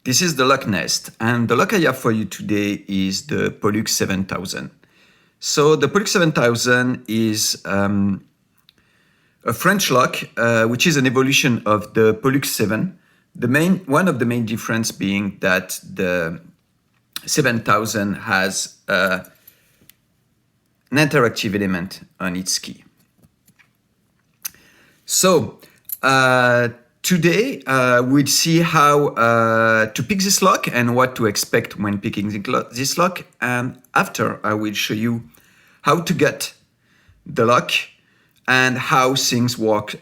This is the lock nest, and the lock I have for you today is the Pollux 7000. So the Pollux 7000 is a French lock, which is an evolution of the Pollux 7. One of the main difference being that the 7000 has an interactive element on its key. So today we'll see how to pick this lock and what to expect when picking this lock. And after, I will show you how to get the lock and how things work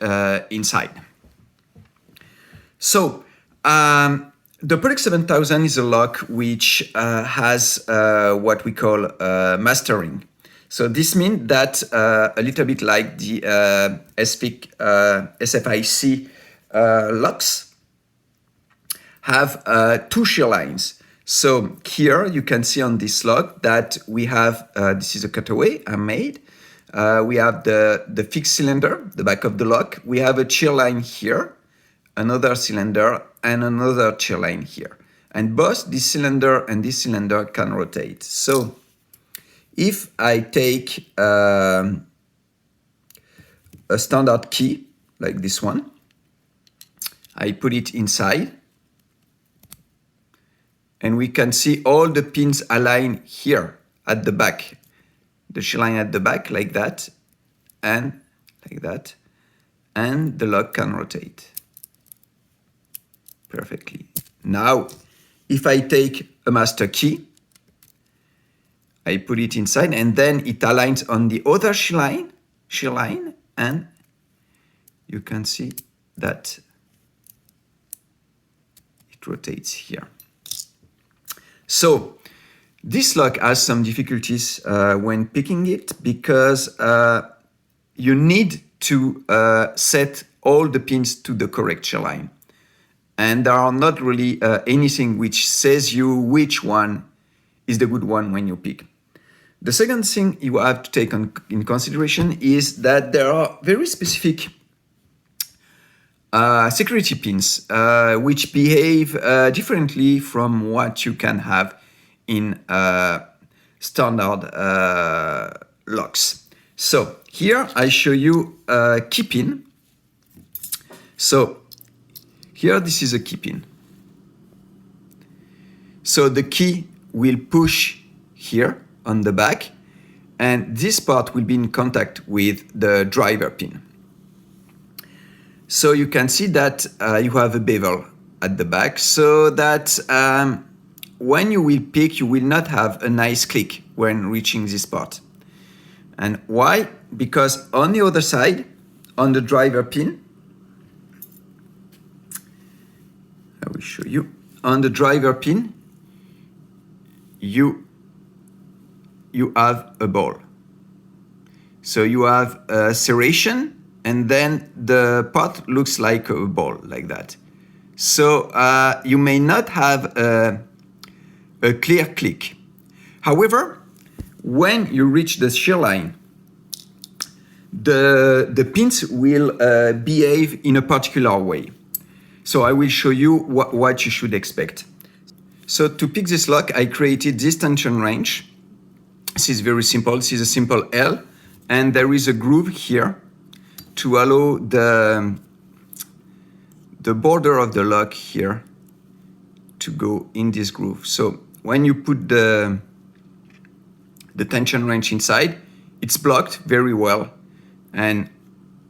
inside. So the Pollux 7000 is a lock which has what we call mastering. So this means that a little bit like the SFIC locks have two shear lines. So here you can see on this lock that we have, this is a cutaway I made. We have the fixed cylinder, the back of the lock. We have a shear line here, another cylinder, and another shear line here. And both this cylinder and this cylinder can rotate. So if I take a standard key, like this one, I put it inside, and we can see all the pins align here at the back. The shear line at the back, like that, and like that, and the lock can rotate perfectly. Now, if I take a master key, I put it inside, and then it aligns on the other shear line, and you can see that it rotates here. So this lock has some difficulties when picking it because you need to set all the pins to the correct shear line. And there are not really anything which says you which one is the good one when you pick. The second thing you have to take in consideration is that there are very specific security pins which behave differently from what you can have in standard locks. So here I show you a key pin. So here this is a key pin. So the key will push here on the back, and this part will be in contact with the driver pin. So you can see that you have a bevel at the back, so that when you will pick, you will not have a nice click when reaching this part. And why? Because on the other side, on the driver pin, I will show you, on the driver pin, you have a ball. So you have a serration, and then the part looks like a ball, like that. So you may not have a clear click. However, when you reach the shear line, the pins will behave in a particular way. So I will show you what you should expect. So to pick this lock, I created this tension range. This is very simple. This is a simple L, and there is a groove here to allow the border of the lock here to go in this groove. So when you put the tension wrench inside, it's blocked very well and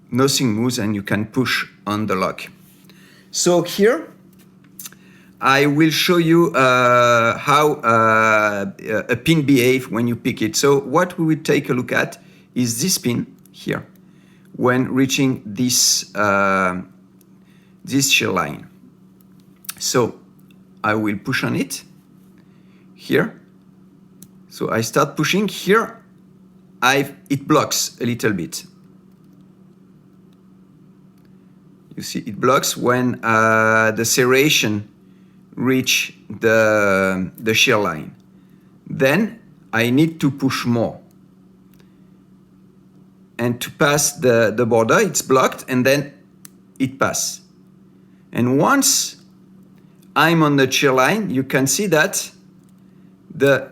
nothing moves, and you can push on the lock. So here I will show you how a pin behaves when you pick it. So what we will take a look at is this pin here when reaching this shear line. So I will push on it here. So I start pushing here. It blocks a little bit. You see, it blocks when the serration reach the shear line. Then I need to push more. And to pass the border, it's blocked, and then it passes. And once I'm on the shear line, you can see that the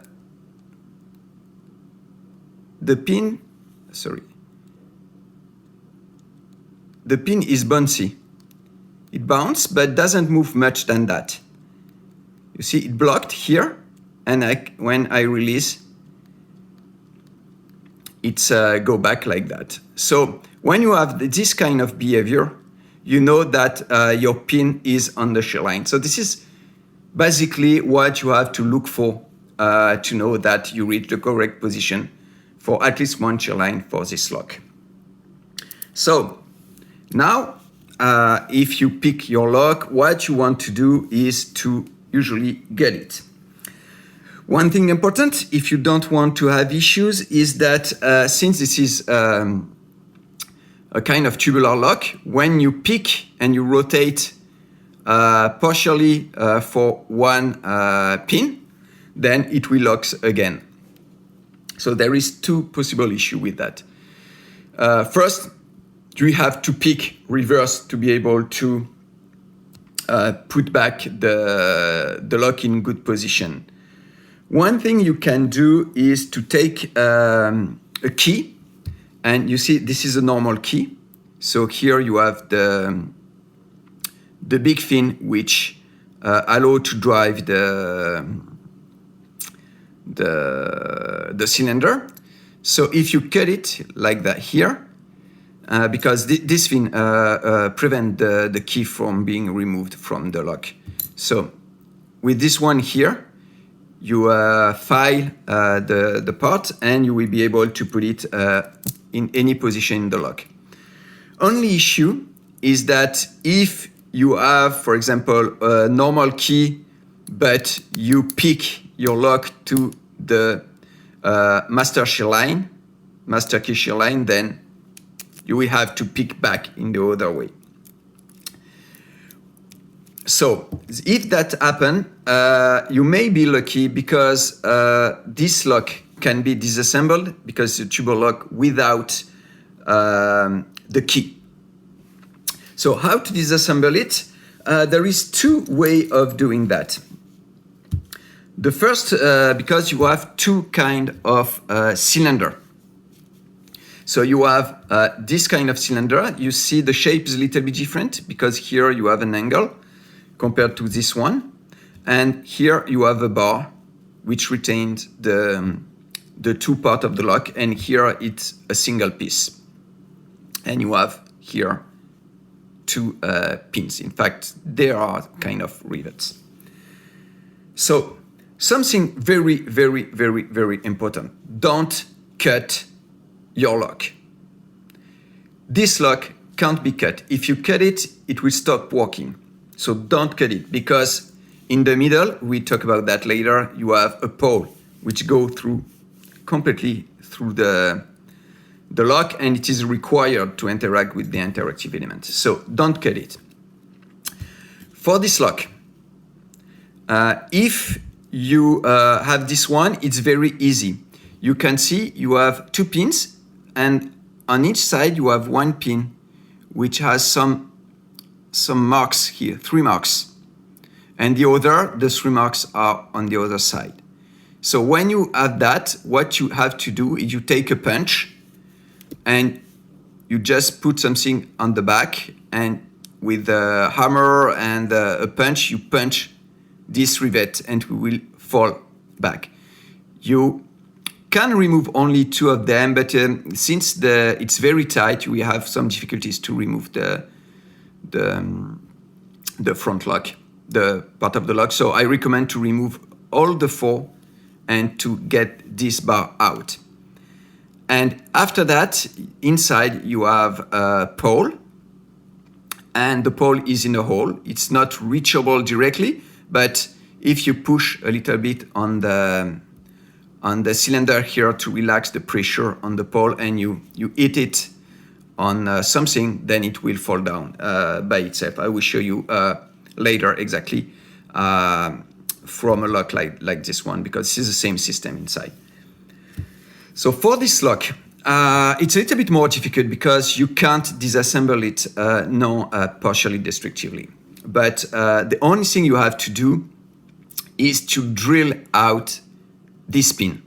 pin, the pin is bouncy. It bounces, but doesn't move much than that. You see, it blocked here, and when I release, it's go back like that. So when you have this kind of behavior, you know that your pin is on the shear line. So this is basically what you have to look for to know that you reach the correct position for at least one shear line for this lock. So now, if you pick your lock, what you want to do is to usually get it. One thing important, if you don't want to have issues, is that since this is a kind of tubular lock, when you pick and you rotate partially for one pin, then it will lock again. So there is two possible issues with that. First, you have to pick reverse to be able to put back the lock in good position. One thing you can do is to take a key, and you see this is a normal key. So here you have the big fin which allow to drive the cylinder. So if you cut it like that here, because this fin prevent the key from being removed from the lock. So with this one here, you file the part and you will be able to put it in any position in the lock. Only issue is that if you have, for example, a normal key, but you pick your lock to the master key shear line, then you will have to pick back in the other way. So if that happens, you may be lucky because this lock can be disassembled because it's a tubular lock without the key. So how to disassemble it? There is two ways of doing that. The first, because you have two kind of cylinder. So you have this kind of cylinder. You see the shape is a little bit different because here you have an angle compared to this one. And here you have a bar which retains the two part of the lock, and here it's a single piece. And you have here two pins. In fact, they are kind of rivets. So something very, very, very, very important. Don't cut your lock. This lock can't be cut. If you cut it, it will stop working. So don't cut it, because in the middle, we talk about that later, you have a pole which go through completely through the lock, and it is required to interact with the interactive element. So don't cut it. For this lock, if you have this one, it's very easy. You can see you have two pins, and on each side you have one pin which has some marks here, 3 marks. And the 3 marks are on the other side. So when you have that, what you have to do is you take a punch and you just put something on the back, and with a hammer and a punch, you punch this rivet and it will fall back. You can remove only 2 of them, but since it's very tight, we have some difficulties to remove the front lock, the part of the lock. So I recommend to remove all the 4 and to get this bar out. And after that, inside you have a pole, and the pole is in a hole. It's not reachable directly, but if you push a little bit on the cylinder here to relax the pressure on the pole, and you hit it on something, then it will fall down by itself. I will show you later exactly from a lock like this one, because this is the same system inside. So for this lock, it's a little bit more difficult because you can't disassemble it partially destructively. but the only thing you have to do is to drill out this pin.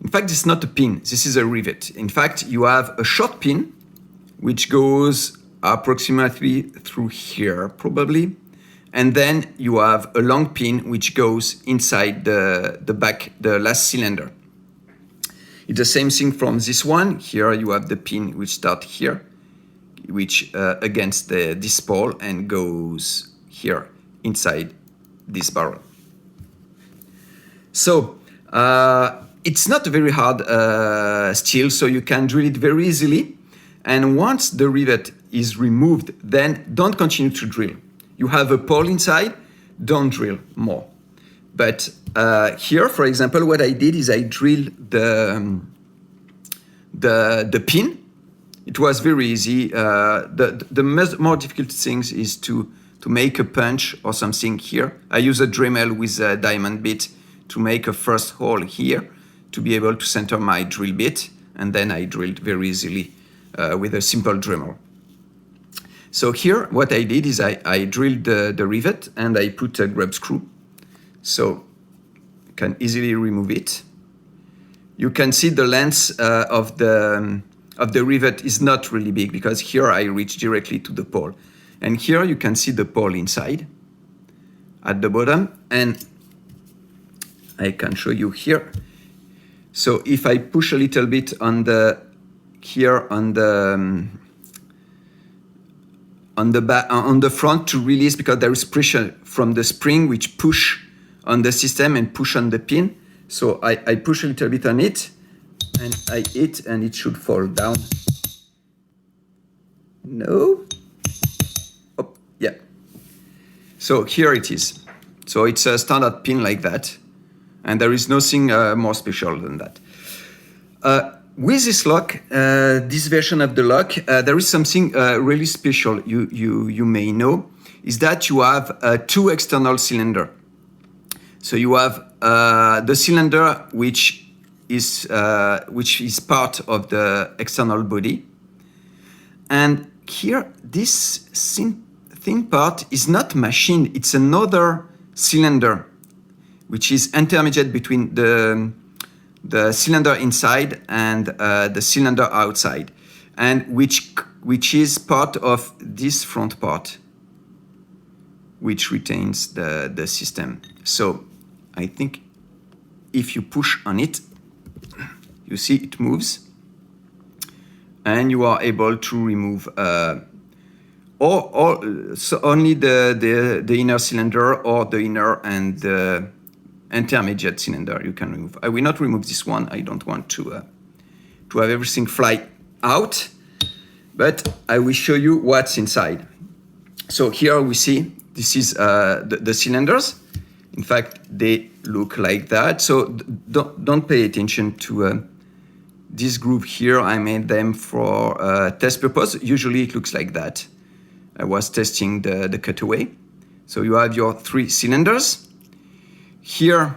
In fact, it's not a pin, this is a rivet. In fact, you have a short pin which goes approximately through here, probably. And then you have a long pin which goes inside the back, the last cylinder. It's the same thing from this one. Here you have the pin which starts here, which against this pole and goes here inside this barrel. So it's not a very hard steel, so you can drill it very easily. And once the rivet is removed, then don't continue to drill. You have a pole inside, don't drill more. But here, for example, what I did is I drilled the pin. It was very easy. The more difficult things is to make a punch or something here. I use a Dremel with a diamond bit to make a first hole here to be able to center my drill bit, and then I drilled very easily with a simple Dremel. So here, what I did is I drilled the rivet and I put a grub screw. So you can easily remove it. You can see the length of the rivet is not really big because here I reach directly to the pole. And here you can see the pole inside at the bottom, and I can show you here. So if I push a little bit on the front to release, because there is pressure from the spring which push on the system and push on the pin. So I push a little bit on it and I hit and it should fall down. No. Oh, yeah. So here it is. So it's a standard pin like that. And there is nothing more special than that. With this lock, this version of the lock, there is something really special you may know, is that you have two external cylinders. So you have the cylinder which is part of the external body. And here, this thin part is not machined, it's another cylinder, which is intermediate between the cylinder inside and the cylinder outside, and which is part of this front part, which retains the system. So I think if you push on it, you see it moves, and you are able to remove so only the inner cylinder or the inner and the intermediate cylinder you can remove. I will not remove this one. I don't want to have everything fly out, but I will show you what's inside. So here we see this is the cylinders. In fact, they look like that. So don't pay attention to this groove here. I made them for test purpose. Usually it looks like that. I was testing the cutaway. So you have your three cylinders. Here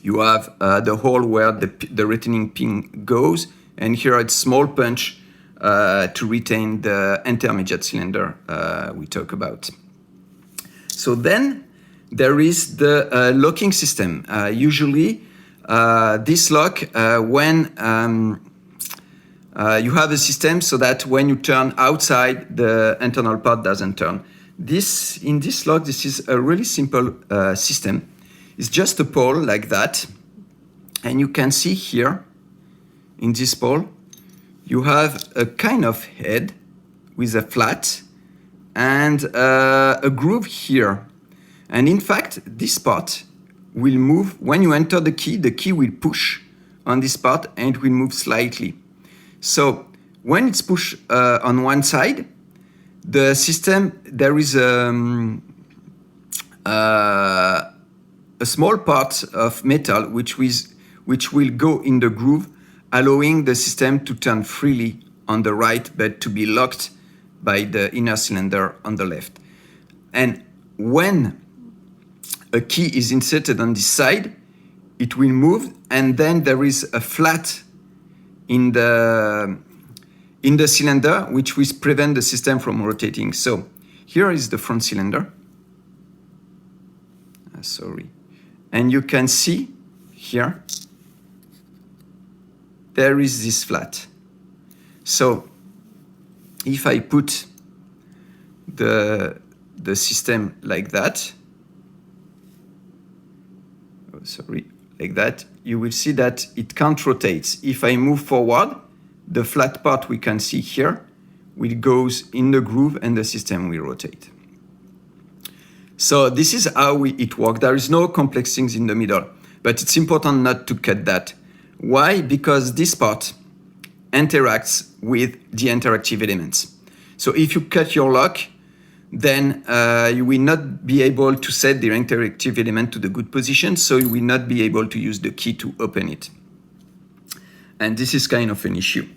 you have the hole where the retaining pin goes, and here it's small punch to retain the intermediate cylinder we talk about. So then there is the locking system. Usually this lock, when you have a system so that when you turn outside, the internal part doesn't turn. In this lock, this is a really simple system. It's just a pole like that. And you can see here, in this pole, you have a kind of head with a flat and a groove here. And in fact, this part will move. When you enter the key will push on this part and it will move slightly. So when it's pushed on one side, the system, there is a small part of metal which will go in the groove, allowing the system to turn freely on the right, but to be locked by the inner cylinder on the left. And when a key is inserted on this side, it will move, and then there is a flat in the cylinder which will prevent the system from rotating. So Here is the front cylinder. Sorry. And you can see here, there is this flat. So if I put the system like that, like that, you will see that it can't rotate. If I move forward, the flat part we can see here will goes in the groove and the system will rotate. So this is how it works. There is no complex things in the middle, but it's important not to cut that. Why? Because this part interacts with the interactive elements. So if you cut your lock, then you will not be able to set the interactive element to the good position, so you will not be able to use the key to open it. And this is kind of an issue.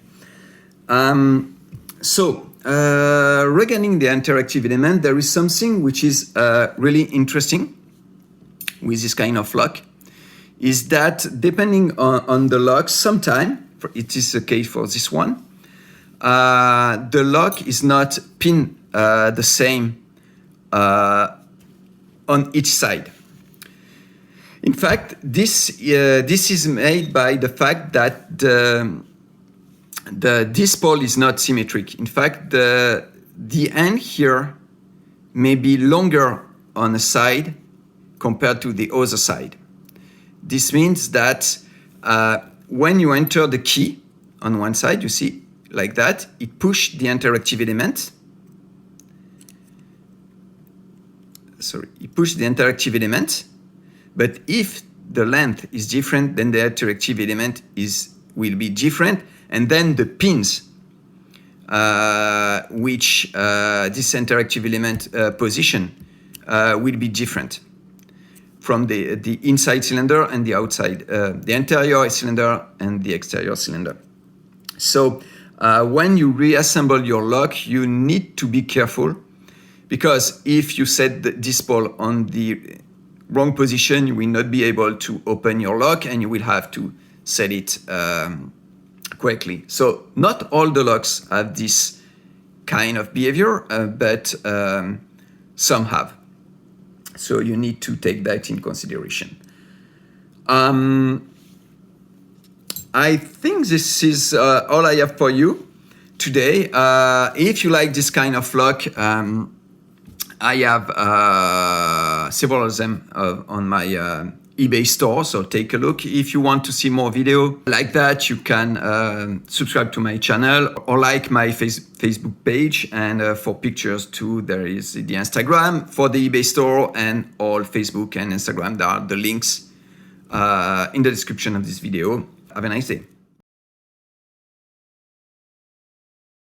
Regarding the interactive element, there is something which is really interesting with this kind of lock, is that depending on the lock, sometimes, it is the case for this one, the lock is not pinned the same on each side. In fact, this is made by the fact that this pole is not symmetric. In fact, the end here may be longer on a side compared to the other side. This means that when you enter the key on one side, you see, like that, it pushes the interactive element. It pushes the interactive element, but if the length is different, then the interactive element will be different, and then the pins which this interactive element position will be different from the inside cylinder and the outside, the interior cylinder and the exterior cylinder. So when you reassemble your lock, you need to be careful, because if you set this pole on the wrong position, you will not be able to open your lock and you will have to set it correctly. So not all the locks have this kind of behavior, but some have. So you need to take that in consideration. I think this is all I have for you today. If you like this kind of lock, I have several of them on my eBay store, so take a look. If you want to see more video like that, you can subscribe to my channel or like my Facebook page, and for pictures too, there is the Instagram for the eBay store, and all Facebook and Instagram, there are the links in the description of this video. Have a nice day.